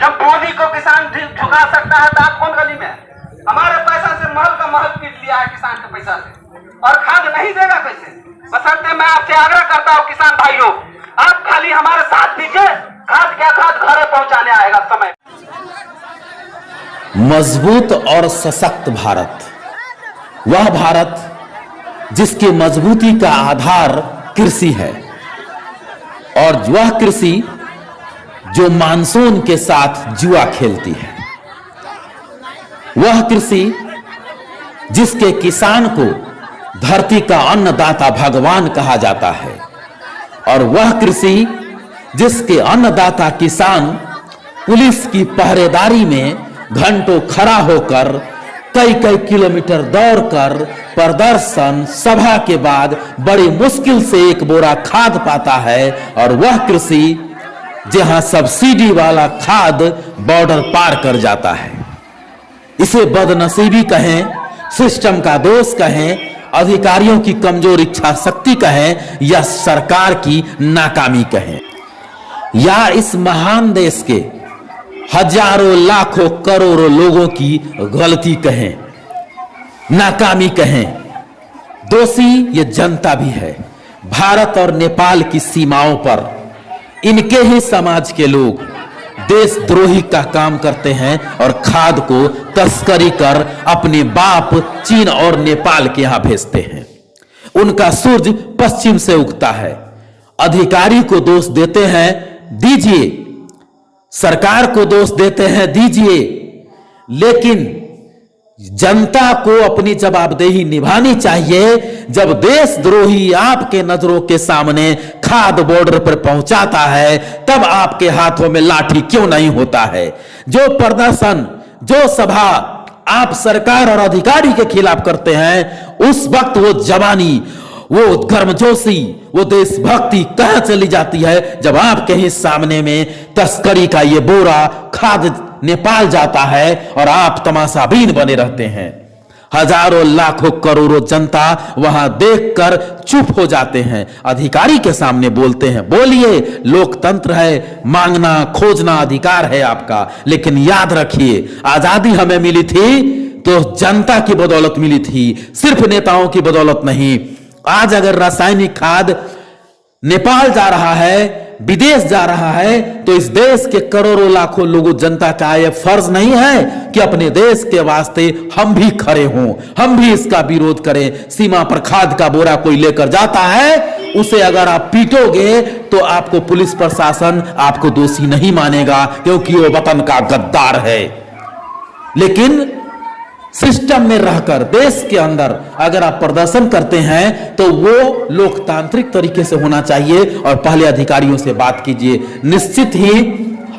जब मोदी को किसान झुका सकता है तो आप कौन गली में है? हमारे पैसा से महल का महल पीट लिया है किसान के पैसा से, और खाद नहीं देगा कैसे? बशर्ते मैं आपसे आग्रह करता हूँ किसान भाइयों, आप खाली हमारे साथ दीजिए, खाद क्या खाद घरे पहुंचाने आएगा समय। मजबूत और सशक्त भारत, वह भारत जिसकी मजबूती का आधार कृषि है, और वह कृषि जो मानसून के साथ जुआ खेलती है, वह कृषि जिसके किसान को धरती का अन्नदाता भगवान कहा जाता है, और वह कृषि जिसके अन्नदाता किसान पुलिस की पहरेदारी में घंटों खड़ा होकर कई कई किलोमीटर दौड़कर प्रदर्शन सभा के बाद बड़ी मुश्किल से एक बोरा खाद पाता है, और वह कृषि जहां सब्सिडी वाला खाद बॉर्डर पार कर जाता है। इसे बदनसीबी कहें, सिस्टम का दोष कहें, अधिकारियों की कमजोर इच्छा शक्ति कहें, या सरकार की नाकामी कहें, या इस महान देश के हजारों लाखों करोड़ों लोगों की गलती कहें, नाकामी कहें, दोषी ये जनता भी है। भारत और नेपाल की सीमाओं पर इनके ही समाज के लोग देशद्रोही का काम करते हैं और खाद को तस्करी कर अपने बाप चीन और नेपाल के यहां भेजते हैं। उनका सूरज पश्चिम से उगता है। अधिकारी को दोष देते हैं, दीजिए, सरकार को दोष देते हैं, दीजिए, लेकिन जनता को अपनी जवाबदेही निभानी चाहिए। जब देशद्रोही आपके नजरों के सामने खाद बॉर्डर पर पहुंचाता है, तब आपके हाथों में लाठी क्यों नहीं होता है? जो प्रदर्शन, जो सभा आप सरकार और अधिकारी के खिलाफ करते हैं, उस वक्त वो जवानी, वो गर्मजोशी, वो देशभक्ति कहां चली जाती है जब आपके ही सामने में तस्करी का ये बोरा खाद नेपाल जाता है और आप तमाशाबीन बने रहते हैं। हजारों लाखों करोड़ों जनता वहां देखकर चुप हो जाते हैं, अधिकारी के सामने बोलते हैं, बोलिए, लोकतंत्र है, मांगना खोजना अधिकार है आपका, लेकिन याद रखिए आजादी हमें मिली थी तो जनता की बदौलत मिली थी, सिर्फ नेताओं की बदौलत नहीं। आज अगर रासायनिक खाद नेपाल जा रहा है, विदेश जा रहा है, तो इस देश के करोड़ों लाखों लोगों जनता का यह फर्ज नहीं है कि अपने देश के वास्ते हम भी खड़े हों, हम भी इसका विरोध करें। सीमा पर खाद का बोरा कोई लेकर जाता है, उसे अगर आप पीटोगे तो आपको पुलिस प्रशासन आपको दोषी नहीं मानेगा, क्योंकि वो वतन का गद्दार है। लेकिन सिस्टम में रहकर देश के अंदर अगर आप प्रदर्शन करते हैं तो वो लोकतांत्रिक तरीके से होना चाहिए, और पहले अधिकारियों से बात कीजिए। निश्चित ही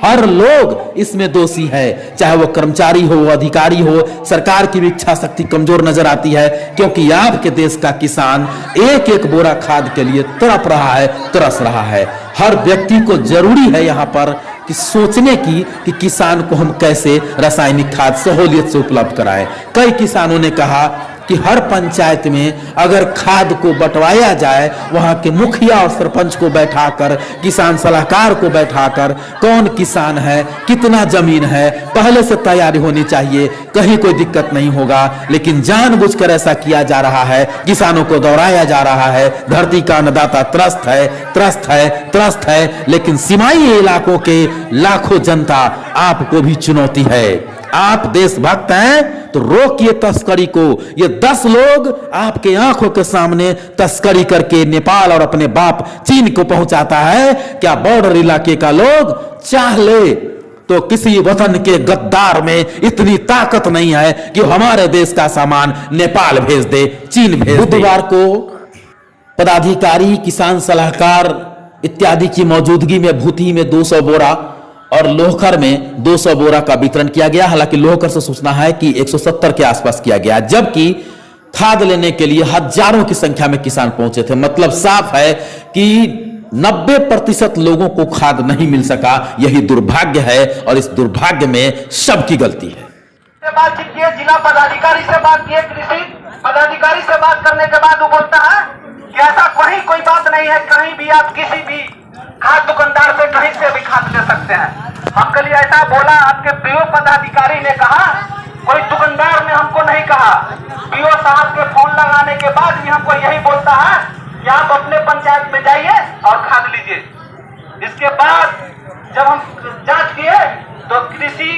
हर लोग इसमें दोषी है, चाहे वो कर्मचारी हो, अधिकारी हो, सरकार की भी इच्छा शक्ति कमजोर नजर आती है, क्योंकि आपके देश का किसान एक एक बोरा खाद के लिए तड़प रहा है, तरस रहा है। हर व्यक्ति को जरूरी है यहाँ पर कि सोचने की कि किसान को हम कैसे रासायनिक खाद सहूलियत से उपलब्ध कराएं। कई किसानों ने कहा कि हर पंचायत में अगर खाद को बंटवाया जाए, वहां के मुखिया और सरपंच को बैठाकर, किसान सलाहकार को बैठाकर, कौन किसान है, कितना जमीन है, पहले से तैयारी होनी चाहिए, कहीं कोई दिक्कत नहीं होगा। लेकिन जानबूझकर ऐसा किया जा रहा है, किसानों को दौड़ाया जा रहा है। धरती का अन्नदाता त्रस्त है, त्रस्त है, त्रस्त है, लेकिन सीमाई इलाकों के लाखों जनता आपको भी चुनौती है। आप देशभक्त हैं तो रोकिए तस्करी को। ये 10 लोग आपके आंखों के सामने तस्करी करके नेपाल और अपने बाप चीन को पहुंचाता है। क्या बॉर्डर इलाके का लोग चाह ले तो किसी वतन के गद्दार में इतनी ताकत नहीं है कि हमारे देश का सामान नेपाल भेज दे, चीन भेज दे। बुधवार को पदाधिकारी, किसान सलाहकार इत्यादि की मौजूदगी में भूतही में 200 बोरा और लोहकर में 200 बोरा का वितरण किया गया। हालांकि लोहकर से सूचना है कि 170 के आसपास किया गया, जबकि खाद लेने के लिए हजारों की संख्या में किसान पहुंचे थे। मतलब साफ है कि 90% लोगों को खाद नहीं मिल सका। यही दुर्भाग्य है, और इस दुर्भाग्य में सबकी गलती है। बातचीत किए, जिला पदाधिकारी से बात किए, कृषि पदाधिकारी से बात करने के बाद वो बोलता है कि ऐसा कहीं कोई बात नहीं है, कहीं भी आप किसी भी खाद दुकानदार से कहीं से भी खाद ले सकते हैं। हमके लिए ऐसा बोला आपके पीओ पदाधिकारी ने कहा, कोई दुकानदार ने हमको नहीं कहा। पीओ साहब के फोन लगाने के बाद भी हमको यही बोलता है कि आप अपने पंचायत में जाइए और खाद लीजिए। इसके बाद जब हम जांच किए तो कृषि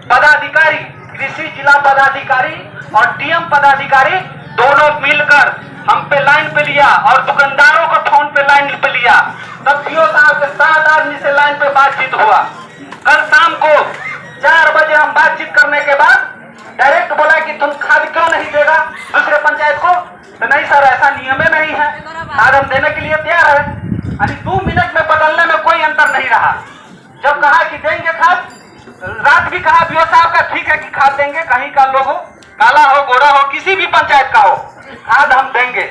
पदाधिकारी, कृषि जिला पदाधिकारी और डीएम पदाधिकारी दोनों मिलकर हम पे लाइन पे लिया और दुकानदारों को फोन पे लाइन पे लिया। तब पीओ साहब के 7 आदमी से लाइन पे बातचीत हुआ। कल शाम को 4 बजे हम बातचीत करने के बाद डायरेक्ट बोला कि तुम खाद क्यों नहीं देगा दूसरे पंचायत को? तो नहीं सर, ऐसा नियम ही नहीं है, खाद हम देने के लिए तैयार है। यानी 2 मिनट में बदलने में कोई अंतर नहीं रहा। जब कहा कि देंगे खाद, रात भी कहा पीओ साहब का ठीक है कि खाद देंगे, कहीं का लोग हो, काला हो गोरा हो, किसी भी पंचायत का हो, खाद हम देंगे।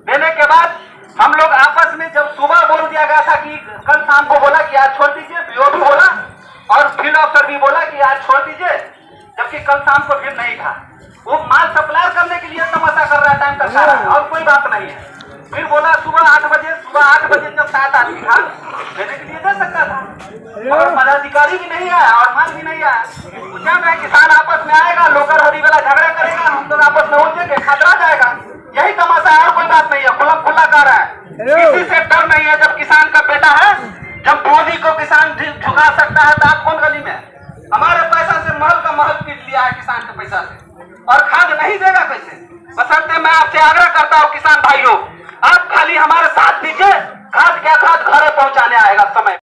देने के बाद हम लोग आपस में जब सुबह बोल दिया गया था कि कल शाम को बोला कि आज छोड़ दीजिए, पीओ भी बोला और फील्ड ऑफिसर भी बोला कि आज छोड़ दीजिए, जबकि कल शाम को फिर नहीं था। वो माल सप्लाई करने के लिए तमाशा कर रहा है, टाइम तक खा रहा है और कोई बात नहीं है। फिर बोला सुबह 8 बजे जब 7 आदमी था देने के लिए दे सकता था, और पदाधिकारी भी नहीं आया और माल भी नहीं आया। क्या मैं किसान आपस में आएगा, लोकर हरी वाला झगड़ा करेगा, हम लोग आपस में उलझेंगे, खतरा जाएगा, यही तमाशा है और कोई बात नहीं है। खुला खुला कह रहा है, किसी से डर नहीं है। जब किसान का बेटा है, जब मोदी को किसान झुका सकता है तो आप कौन गली में? हमारे पैसा से महल का महल पीट लिया है किसान के पैसा से, और खाद नहीं देगा कैसे? बशर्ते मैं आपसे आग्रह करता हूँ किसान भाइयों, आप खाली हमारे साथ दीजिए, खाद क्या खाद घरे पहुंचाने आएगा समय।